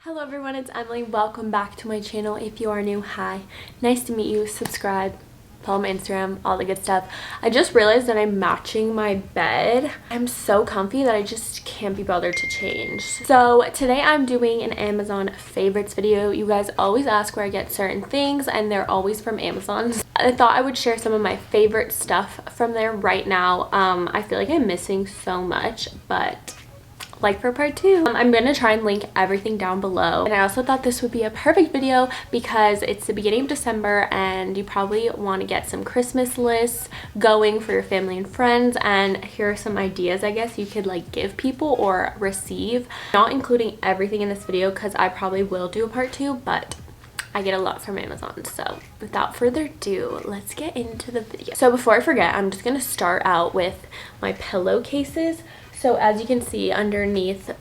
Hello everyone, it's Emily. Welcome back to my channel. If you are new, hi. Nice to meet you. Subscribe, follow my Instagram, all the good stuff. I just realized that I'm matching my bed. I'm so comfy that I just can't be bothered to change. So today I'm doing an Amazon favorites video. You guys always ask where I get certain things and they're always from Amazon. I thought I would share some of my favorite stuff from there right now. I feel like I'm missing so much, but like for part 2. I'm gonna try and link everything down below, and I also thought this would be a perfect video because it's the beginning of December and you probably want to get some Christmas lists going for your family and friends, and here are some ideas I guess you could like give people or receive. Not including everything in this video because I probably will do a part 2, but I get a lot from Amazon. So without further ado, let's get into the video. So before I forget, I'm just gonna start out with my pillowcases. So as you can see underneath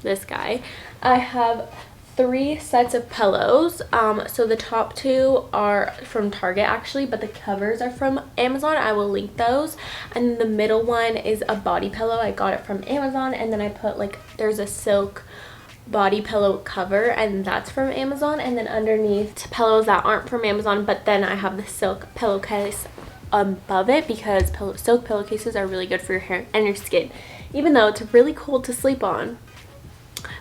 this guy, I have 3 sets of pillows. So the top 2 are from Target actually, but the covers are from Amazon. I will link those. And the middle one is a body pillow. I got it from Amazon, and then I put like, there's a silk body pillow cover and that's from Amazon, and then underneath pillows that aren't from Amazon, but then I have the silk pillowcase above it because silk pillowcases are really good for your hair and your skin. Even though it's really cold to sleep on,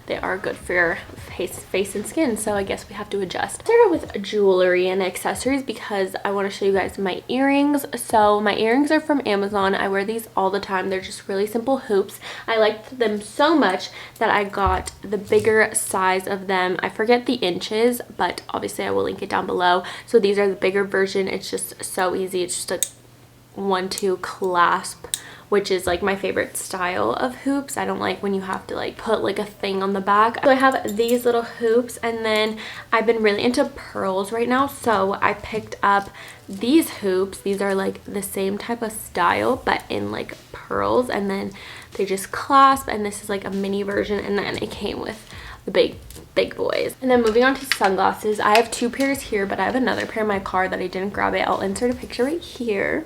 they are good for your face and skin, so I guess we have to adjust. Start out with jewelry and accessories because I want to show you guys my earrings. So my earrings are from Amazon. I wear these all the time. They're just really simple hoops. I liked them so much that I got the bigger size of them. I forget the inches, but obviously I will link it down below. So these are the bigger version. It's just so easy. It's just a 1-2 clasp, which is like my favorite style of hoops. I don't like when you have to like put like a thing on the back. So I have these little hoops, and then I've been really into pearls right now, so I picked up these hoops. These are like the same type of style but in like pearls, and then they just clasp, and this is like a mini version, and then it came with the big boys. And then moving on to sunglasses, I have 2 pairs here, but I have another pair in my car that I didn't grab it. I'll insert a picture right here.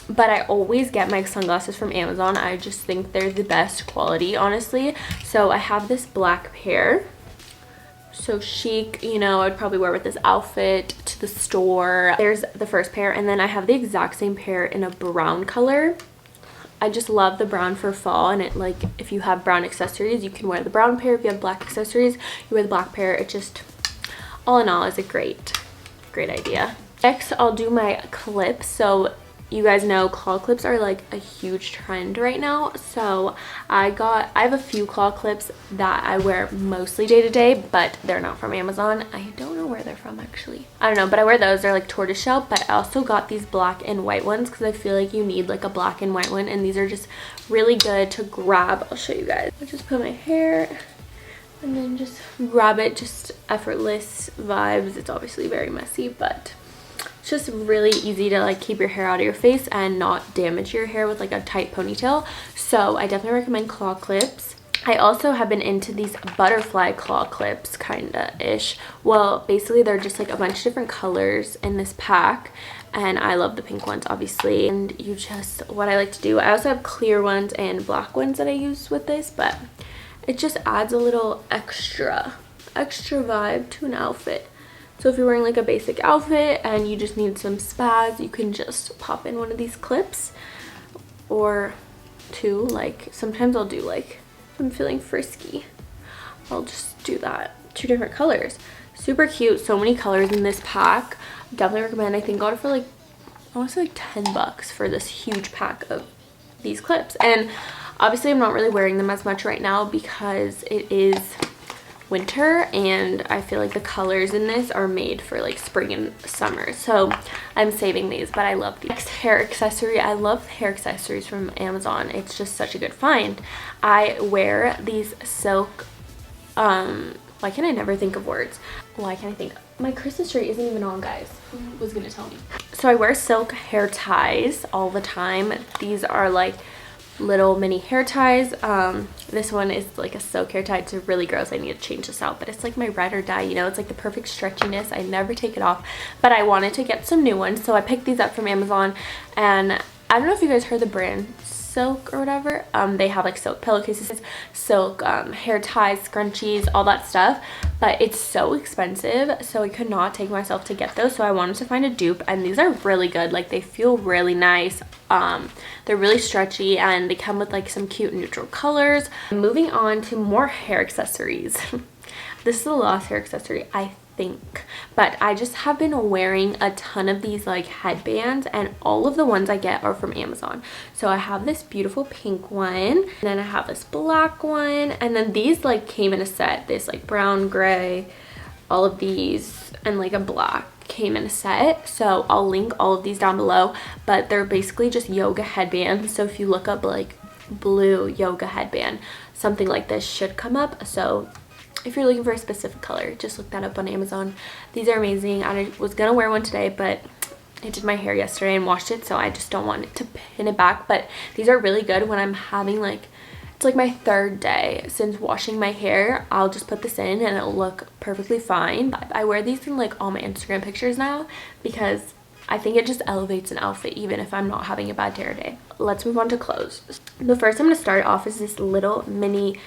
But I always get my sunglasses from Amazon. I just think they're the best quality, honestly. So I have this black pair. So chic, you know, I'd probably wear with this outfit to the store. There's the first pair, and then I have the exact same pair in a brown color. I just love the brown for fall, and it like, if you have brown accessories, you can wear the brown pair. If you have black accessories, you wear the black pair. It just, all in all, is a great idea. Next, I'll do my clips. So you guys know claw clips are like a huge trend right now, so I have a few claw clips that I wear mostly day to day, but they're not from Amazon. I don't know where they're from actually. I don't know, but I wear those. They're like tortoiseshell, but I also got these black and white ones because I feel like you need like a black and white one, and these are just really good to grab. I'll show you guys. I just put my hair and then just grab it, just effortless vibes. It's obviously very messy, but it's just really easy to like keep your hair out of your face and not damage your hair with like a tight ponytail. So I definitely recommend claw clips. I also have been into these butterfly claw clips, kinda ish. Well, basically they're just like a bunch of different colors in this pack, and I love the pink ones obviously. And you just, what I like to do, I also have clear ones and black ones that I use with this, but it just adds a little extra vibe to an outfit. So if you're wearing like a basic outfit and you just need some spaz, you can just pop in one of these clips, or 2. Like sometimes I'll do like, if I'm feeling frisky, I'll just do that. 2 different colors. Super cute. So many colors in this pack. Definitely recommend. I think I got it for like, I want to say like 10 bucks for this huge pack of these clips. And obviously I'm not really wearing them as much right now because it is winter, and I feel like the colors in this are made for like spring and summer, so I'm saving these. But I love these. Next, hair accessory. I love hair accessories from Amazon. It's just such a good find. I wear these silk, why can I never think of words? Why can't I think? My Christmas tree isn't even on, guys. Who was gonna tell me? So I wear silk hair ties all the time. These are like little mini hair ties. This one is like a silk hair tie. It's really gross. I need to change this out, but it's like my ride or die, you know. It's like the perfect stretchiness. I never take it off, but I wanted to get some new ones, so I picked these up from Amazon. And I don't know if you guys heard the brand Silk or whatever. They have like silk pillowcases, silk hair ties, scrunchies, all that stuff. but it's so expensive, so I could not take myself to get those. So I wanted to find a dupe, and these are really good. Like, they feel really nice. They're really stretchy, and they come with like some cute neutral colors. Moving on to more hair accessories. This is the last hair accessory, I think, but I just have been wearing a ton of these like headbands, and all of the ones I get are from Amazon. So I have this beautiful pink one, and then I have this black one, and then these like came in a set. This like brown, gray, all of these, and like a black came in a set. So I'll link all of these down below, but they're basically just yoga headbands. So if you look up like blue yoga headband, something like this should come up. So if you're looking for a specific color, just look that up on Amazon. These are amazing. I was gonna wear one today, but I did my hair yesterday and washed it, so I just don't want it to pin it back. But these are really good when I'm having like, it's like my third day since washing my hair. I'll just put this in and it'll look perfectly fine. I wear these in like all my Instagram pictures now because I think it just elevates an outfit even if I'm not having a bad hair day. Let's move on to clothes. The first I'm going to start off is this little mini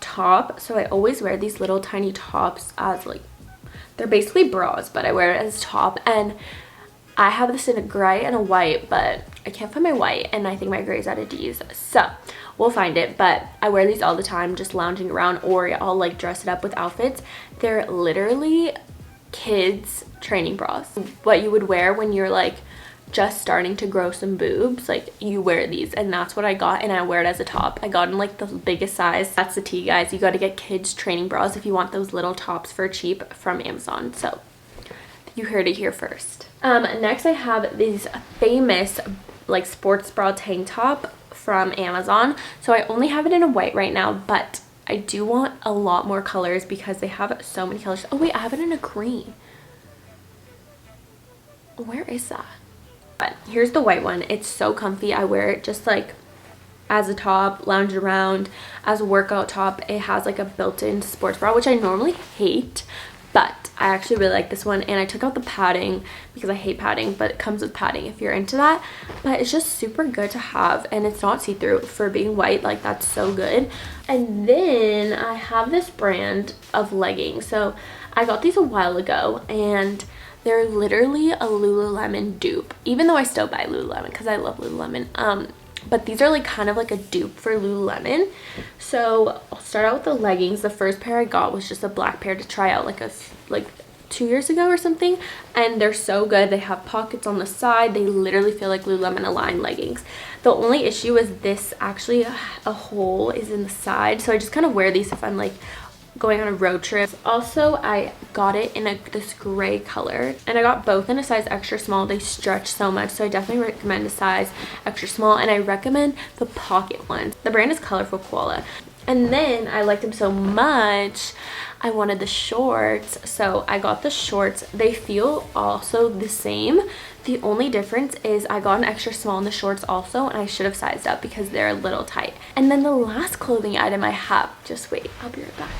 top. So I always wear these little tiny tops as like, they're basically bras, but I wear it as a top. And I have this in a gray and a white, but I can't find my white, and I think my gray is at a D's. So we'll find it, but I wear these all the time just lounging around, or I'll like dress it up with outfits. They're literally kids training bras, what you would wear when you're like just starting to grow some boobs. Like, you wear these, and that's what I got, and I wear it as a top. I got in like the biggest size. That's the tea, guys. You got to get kids training bras if you want those little tops for cheap from Amazon. So you heard it here first. Next I have these famous like sports bra tank top from Amazon. So I only have it in a white right now, but I do want a lot more colors because they have so many colors. Oh wait, I have it in a green. Where is that? But here's the white one. It's so comfy. I wear it just like as a top, lounge around, as a workout top. It has like a built-in sports bra, which I normally hate, but I actually really like this one. And I took out the padding because I hate padding, but it comes with padding if you're into that. But it's just super good to have, and it's not see-through for being white. Like, that's so good. And then I have this brand of leggings. So I got these a while ago, and they're literally a Lululemon dupe, even though I still buy Lululemon because I love Lululemon. But these are like kind of like a dupe for Lululemon. So I'll start out with the leggings. The first pair I got was just a black pair to try out like 2 years ago or something, and they're so good. They have pockets on the side. They literally feel like Lululemon aligned leggings. The only issue is this actually a hole is in the side, so I just kind of wear these if I'm like going on a road trip. Also, I got it in this gray color, and I got both in a size extra small. They stretch so much, so I definitely recommend a size extra small, and I recommend the pocket ones. The brand is Colorful Koala. And then I liked them so much, I wanted the shorts, so I got the shorts. They feel also the same. The only difference is I got an extra small in the shorts also, and I should have sized up because they're a little tight. And then the last clothing item I have, just wait, I'll be right back.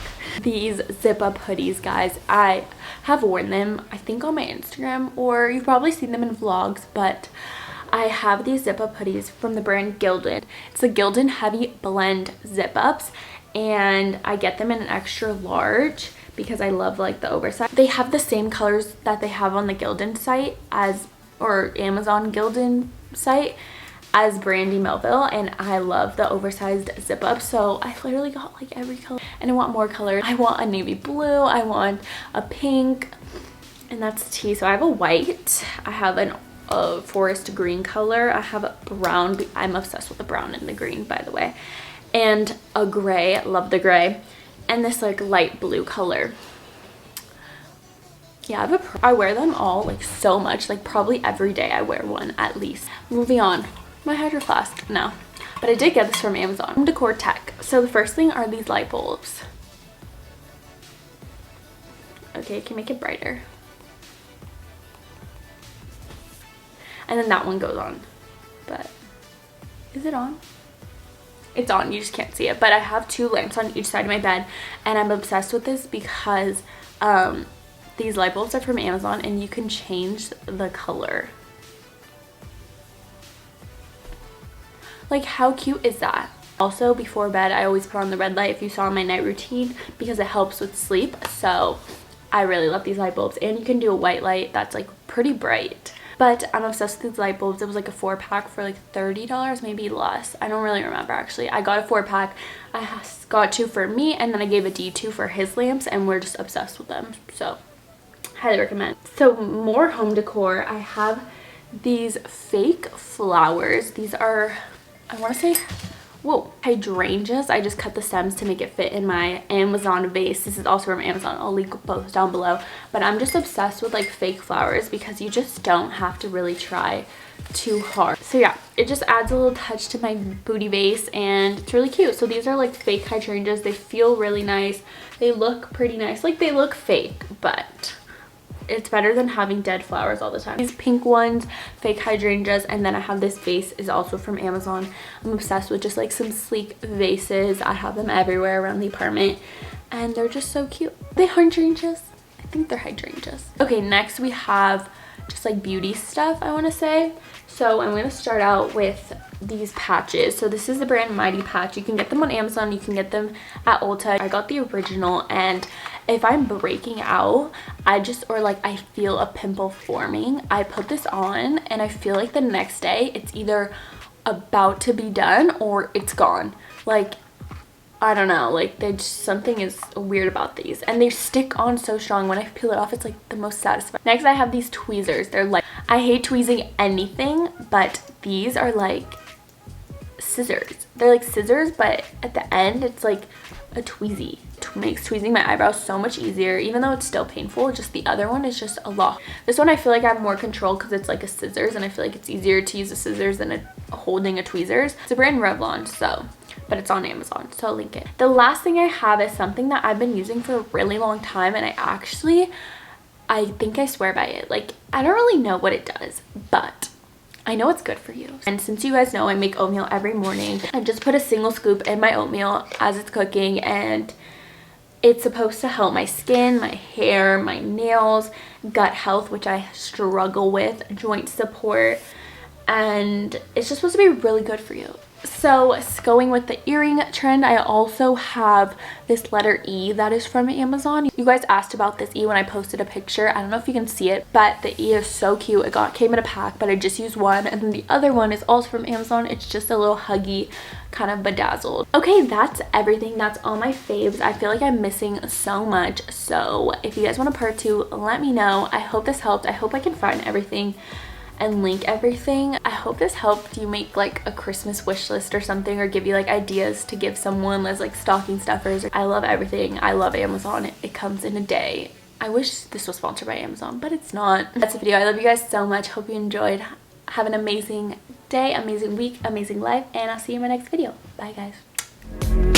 These zip up hoodies, guys. I have worn them, I think, on my Instagram, or you've probably seen them in vlogs, but I have these zip up hoodies from the brand Gildan. It's the Gildan Heavy Blend zip ups, and I get them in an extra large because I love like the oversized. They have the same colors that they have on the Gildan site or Amazon Gildan site as Brandy Melville, and I love the oversized zip up. So I literally got like every color, and I want more colors. I want a navy blue, I want a pink, and that's the tea. So I have a white, I have a forest green color, I have a brown. I'm obsessed with the brown and the green, by the way, and a gray. Love the gray, and this like light blue color. Yeah, I wear them all like so much, like probably every day I wear one at least. Moving on, my Hydro Flask, no, but I did get this from Amazon, from Decor Tech. So the first thing are these light bulbs. Okay, I can make it brighter. And then that one goes on, but is it on? It's on, you just can't see it. But I have 2 lamps on each side of my bed, and I'm obsessed with this because these light bulbs are from Amazon, and you can change the color. Like, how cute is that? Also, before bed, I always put on the red light if you saw my night routine because it helps with sleep. So I really love these light bulbs, and you can do a white light that's like pretty bright. But I'm obsessed with these light bulbs. It was like a 4-pack for like $30, maybe less. I don't really remember actually. I got a 4-pack. I got 2 for me, and then I gave a D2 for his lamps, and we're just obsessed with them. So highly recommend. So more home decor. I have these fake flowers. These are, I want to say, whoa, hydrangeas. I just cut the stems to make it fit in my Amazon vase. This is also from Amazon. I'll link both down below. But I'm just obsessed with like fake flowers because you just don't have to really try too hard. So yeah, it just adds a little touch to my booty vase, and it's really cute. So these are like fake hydrangeas. They feel really nice. They look pretty nice. Like they look fake, but it's better than having dead flowers all the time. These pink ones, fake hydrangeas, and then I have this vase is also from Amazon. I'm obsessed with just like some sleek vases. I have them everywhere around the apartment, and they're just so cute. Are they hydrangeas? I think they're hydrangeas. Okay, next we have just like beauty stuff, I want to say. So I'm going to start out with these patches. So this is the brand Mighty Patch. You can get them on Amazon. You can get them at Ulta. I got the original, and if I'm breaking out, or like I feel a pimple forming, I put this on and I feel like the next day it's either about to be done or it's gone. Like, I don't know, like something is weird about these, and they stick on so strong. When I peel it off, it's like the most satisfying. Next I have these tweezers. They're like, I hate tweezing anything, but these are like scissors. They're like scissors, but at the end it's like a tweezy. It makes tweezing my eyebrows so much easier, even though it's still painful. Just the other one is just a lot. This one I feel like I have more control because it's like a scissors, and I feel like it's easier to use a scissors than holding a tweezers. It's a brand Revlon, so, but it's on Amazon, so I'll link it. The last thing I have is something that I've been using for a really long time, and I think I swear by it. Like, I don't really know what it does, but I know it's good for you. And since you guys know I make oatmeal every morning, I just put a single scoop in my oatmeal as it's cooking, and it's supposed to help my skin, my hair, my nails, gut health, which I struggle with, joint support, and it's just supposed to be really good for you. So going with the earring trend, I also have this letter E that is from Amazon. You guys asked about this E when I posted a picture. I don't know if you can see it, but the E is so cute. It came in a pack, but I just used one, and then the other one is also from Amazon. It's just a little huggy, kind of bedazzled. Okay, that's everything. That's all my faves. I feel like I'm missing so much, so if you guys want a part 2, let me know. I hope this helped. I hope I can find everything and link everything. I hope this helped you make like a Christmas wish list or something, or give you like ideas to give someone as like stocking stuffers. I love everything. I love Amazon. It comes in a day. I wish this was sponsored by Amazon, but it's not. That's the video. I love you guys so much. Hope you enjoyed. Have an amazing day, amazing week, amazing life, and I'll see you in my next video. Bye guys.